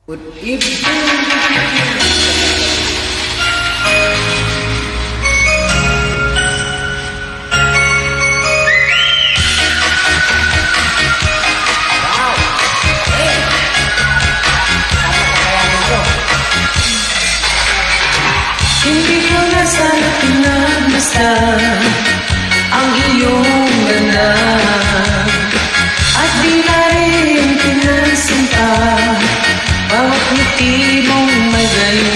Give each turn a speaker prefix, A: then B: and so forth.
A: Good evening. Hindi ko na sana pinagmasdan ang iyong ganda at di na rin pinansin pa bawat ngiti mong may galing.